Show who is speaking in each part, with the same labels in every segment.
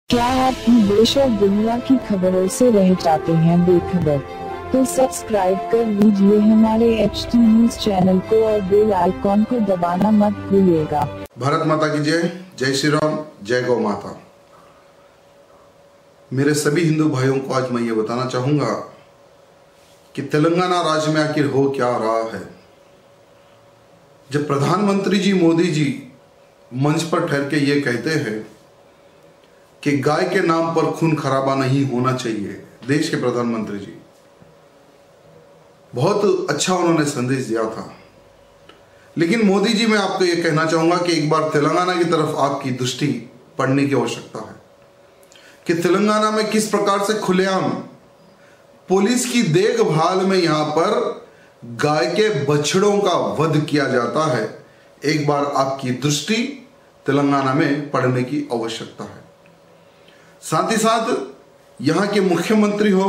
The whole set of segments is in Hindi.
Speaker 1: क्या आप भी देश और दुनिया की खबरों से रह जाते हैं बेखबर? तो सब्सक्राइब कर लीजिए हमारे HT न्यूज चैनल को और बेल आइकॉन को दबाना मत भूलिएगा।
Speaker 2: भारत माता की जय। जय श्री राम, जय गौ माता। मेरे सभी हिंदू भाइयों को आज मैं ये बताना चाहूंगा कि तेलंगाना राज्य में आखिर हो क्या रहा है। जब प्रधानमंत्री जी मोदी जी मंच पर ठहर के ये कहते हैं कि गाय के नाम पर खून खराबा नहीं होना चाहिए, देश के प्रधानमंत्री जी बहुत अच्छा उन्होंने संदेश दिया था। लेकिन मोदी जी, मैं आपको यह कहना चाहूंगा कि एक बार तेलंगाना की तरफ आपकी दृष्टि पड़ने की आवश्यकता है कि तेलंगाना में किस प्रकार से खुलेआम पुलिस की देखभाल में यहां पर गाय के बछड़ों का वध किया जाता है। एक बार आपकी दृष्टि तेलंगाना में पड़ने की आवश्यकता है। साथ ही साथ यहाँ के मुख्यमंत्री हो,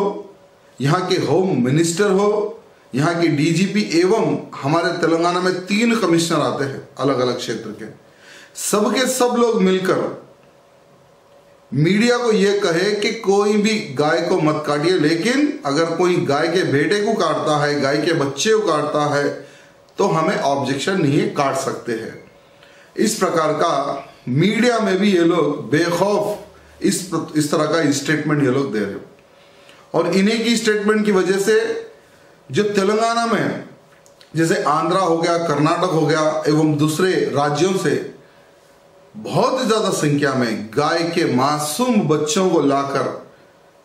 Speaker 2: यहाँ के होम मिनिस्टर हो, यहाँ के डीजीपी एवं हमारे तेलंगाना में 3 कमिश्नर आते हैं अलग अलग क्षेत्र के, सबके सब लोग मिलकर मीडिया को यह कहे कि कोई भी गाय को मत काटिए, लेकिन अगर कोई गाय के बेटे को काटता है, गाय के बच्चे को काटता है तो हमें ऑब्जेक्शन नहीं है, काट सकते हैं। इस प्रकार का मीडिया में भी ये लोग बेखौफ इस तरह का स्टेटमेंट ये लोग दे रहे हो। और इन्हीं की स्टेटमेंट की वजह से जो तेलंगाना में जैसे आंध्रा हो गया, कर्नाटक हो गया एवं दूसरे राज्यों से बहुत ज्यादा संख्या में गाय के मासूम बच्चों को लाकर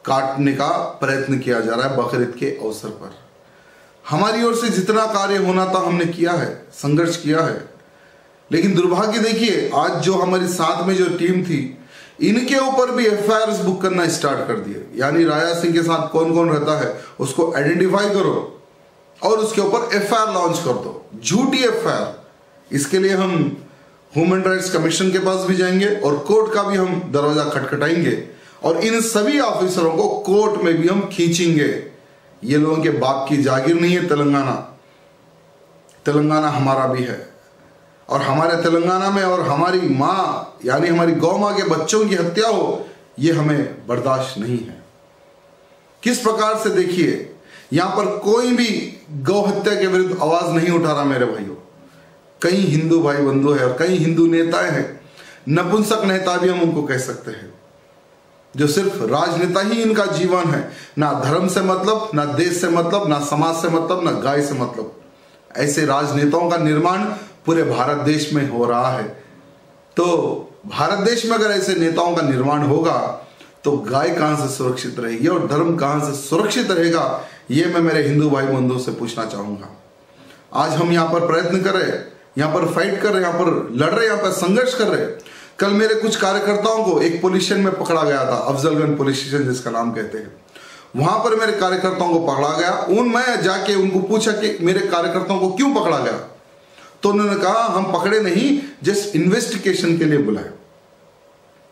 Speaker 2: काटने का प्रयत्न किया जा रहा है बकरीद के अवसर पर। हमारी ओर से जितना कार्य होना था हमने किया है, संघर्ष किया है, लेकिन दुर्भाग्य देखिए आज जो हमारी साथ में जो टीम थी इनके ऊपर भी एफआईआर बुक करना स्टार्ट कर दिए। यानी राजा सिंह के साथ कौन कौन रहता है उसको आइडेंटिफाई करो और उसके ऊपर एफआईआर लॉन्च कर दो, झूठी एफआईआर। इसके लिए हम ह्यूमन राइट्स कमीशन के पास भी जाएंगे और कोर्ट का भी हम दरवाजा खटखटाएंगे और इन सभी ऑफिसरों को कोर्ट में भी हम खींचेंगे। ये लोगों के बाप की जागीर नहीं है तेलंगाना, तेलंगाना हमारा भी है और हमारे तेलंगाना में और हमारी माँ यानी हमारी गौ माँ के बच्चों की हत्या हो, ये हमें बर्दाश्त नहीं है। किस प्रकार से देखिए यहां पर कोई भी गौ हत्या के विरुद्ध आवाज नहीं उठा रहा मेरे भाइयों। कई हिंदू भाई बंधु है और कई हिंदू नेताएं हैं, नपुंसक नेता भी हम उनको कह सकते हैं, जो सिर्फ राजनेता ही इनका जीवन है, ना धर्म से मतलब, ना देश से मतलब, ना समाज से मतलब, ना गाय से मतलब। ऐसे राजनेताओं का निर्माण पूरे भारत देश में हो रहा है। तो भारत देश में अगर ऐसे नेताओं का निर्माण होगा तो गाय कहां से सुरक्षित रहेगी और धर्म कहां से सुरक्षित रहेगा, यह मैं मेरे हिंदू भाई बंधुओं से पूछना चाहूंगा। आज हम यहां पर प्रयत्न कर रहे हैं, यहां पर फाइट कर रहे हैं, यहां पर लड़ रहे हैं, यहां पर संघर्ष कर रहे हैं। कल मेरे कुछ कार्यकर्ताओं को एक पुलिस स्टेशन में पकड़ा गया था, अफजलगंज पुलिस स्टेशन जिसका नाम कहते हैं। वहां पर मेरे कार्यकर्ताओं को पकड़ा गया। मैं जाके उनको पूछा कि मेरे कार्यकर्ताओं को क्यों पकड़ा गया, तो उन्होंने कहा हम पकड़े नहीं, जस्ट इन्वेस्टिगेशन के लिए बुलाए।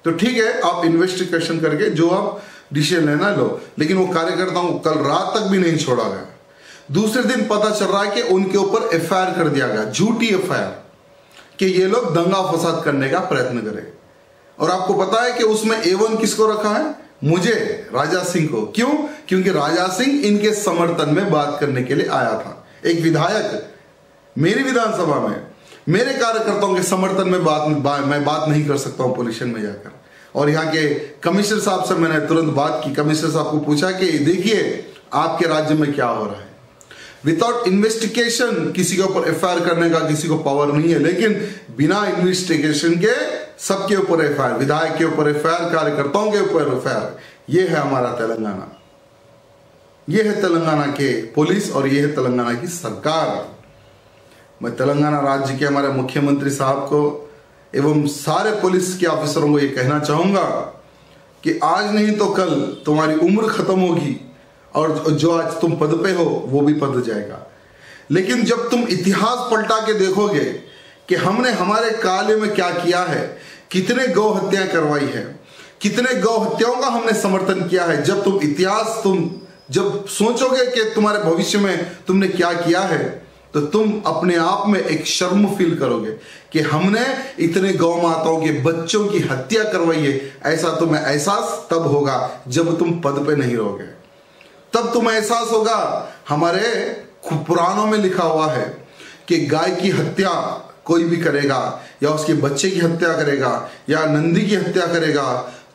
Speaker 2: तो ठीक है, आप इन्वेस्टिगेशन करके जो आप डिसीजन लेना लो, लेकिन वो कार्यकर्ताओं को कल रात तक भी नहीं छोड़ा गया। दूसरे दिन पता चल रहा है कि उनके ऊपर एफआईआर कर दिया गया, झूठी एफआईआर, कि ये लोग दंगा फसाद करने का प्रयत्न करें। और आपको पता है कि उसमें A1 किसको रखा है? मुझे, राजा सिंह को। क्यों? क्योंकि राजा सिंह इनके समर्थन में बात करने के लिए आया था। एक विधायक मेरी विधानसभा में मेरे कार्यकर्ताओं के समर्थन में मैं बात नहीं कर सकता हूं पुलिस स्टेशन में जाकर। और यहाँ के कमिश्नर साहब से मैंने तुरंत बात की, कमिश्नर साहब को पूछा कि देखिए आपके राज्य में क्या हो रहा है। विदाउट इन्वेस्टिगेशन किसी के ऊपर एफआईआर करने का किसी को पावर नहीं है, लेकिन बिना इन्वेस्टिगेशन के सबके ऊपर एफआईआर, विधायक के ऊपर एफआईआर, कार्यकर्ताओं के ऊपर एफआईआर। ये है हमारा तेलंगाना, ये है तेलंगाना के पुलिस और ये है तेलंगाना की सरकार। मैं तेलंगाना राज्य के हमारे मुख्यमंत्री साहब को एवं सारे पुलिस के ऑफिसरों को यह कहना चाहूंगा कि आज नहीं तो कल तुम्हारी उम्र खत्म होगी और जो आज तुम पद पे हो वो भी पद जाएगा। लेकिन जब तुम इतिहास पलटा के देखोगे कि हमने हमारे काल में क्या किया है, कितने गौ हत्याएं करवाई है, कितने गौ हत्याओं का हमने समर्थन किया है, जब तुम इतिहास जब सोचोगे कि तुम्हारे भविष्य में तुमने क्या किया है, तो तुम अपने आप में एक शर्म फील करोगे कि हमने इतने गौ माताओं के बच्चों की हत्या करवाई है। ऐसा तुम्हें एहसास तब होगा जब तुम पद पे नहीं रहोगे, तब तुम्हें एहसास होगा। हमारे पुराणों में लिखा हुआ है कि गाय की हत्या कोई भी करेगा या उसके बच्चे की हत्या करेगा या नंदी की हत्या करेगा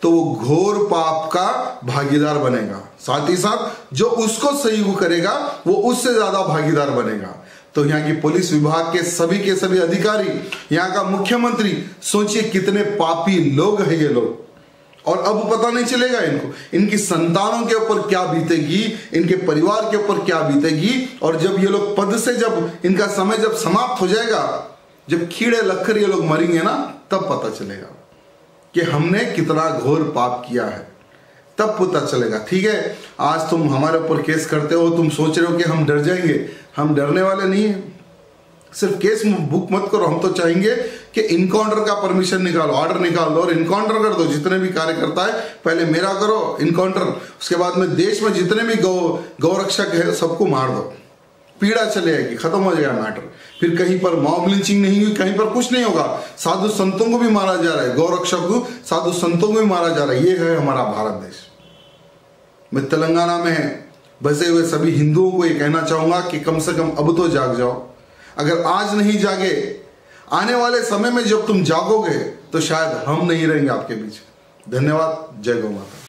Speaker 2: तो वो घोर पाप का भागीदार बनेगा, साथ ही साथ जो उसको सहयोग करेगा वो उससे ज्यादा भागीदार बनेगा। तो यहाँ की पुलिस विभाग के सभी अधिकारी, यहाँ का मुख्यमंत्री, सोचिए कितने पापी लोग हैं ये लोग। और अब पता नहीं चलेगा इनको, इनकी संतानों के ऊपर क्या बीतेगी, इनके परिवार के ऊपर क्या बीतेगी। और जब ये लोग पद से, जब इनका समय जब समाप्त हो जाएगा, जब कीड़े लखर ये लोग मरेंगे ना, तब पता चलेगा कि हमने कितना घोर पाप किया है, तब पता चलेगा। ठीक है, आज तुम हमारे ऊपर केस करते हो, तुम सोच रहे हो कि हम डर जाएंगे, हम डरने वाले नहीं है। सिर्फ केस बुक मत करो, हम तो चाहेंगे कि इनकाउंटर का परमिशन निकालो, ऑर्डर निकाल दो और इनकाउंटर कर दो। जितने भी कार्यकर्ता है पहले मेरा करो इनकाउंटर, उसके बाद में देश में जितने भी गौ रक्षक है सबको मार दो, पीड़ा चले आएगी, खत्म हो जाएगा मैटर। फिर कहीं पर मॉब लिंचिंग नहीं हुई, कहीं पर कुछ नहीं होगा। साधु संतों को भी मारा जा रहा है, गौ रक्षक को, साधु संतों को भी मारा जा रहा है। ये है हमारा भारत देश। मैं तेलंगाना में बसे हुए सभी हिंदुओं को ये कहना चाहूंगा कि कम से कम अब तो जाग जाओ। अगर आज नहीं जागे, आने वाले समय में जब तुम जागोगे तो शायद हम नहीं रहेंगे आपके बीच। धन्यवाद। जय गौ माता।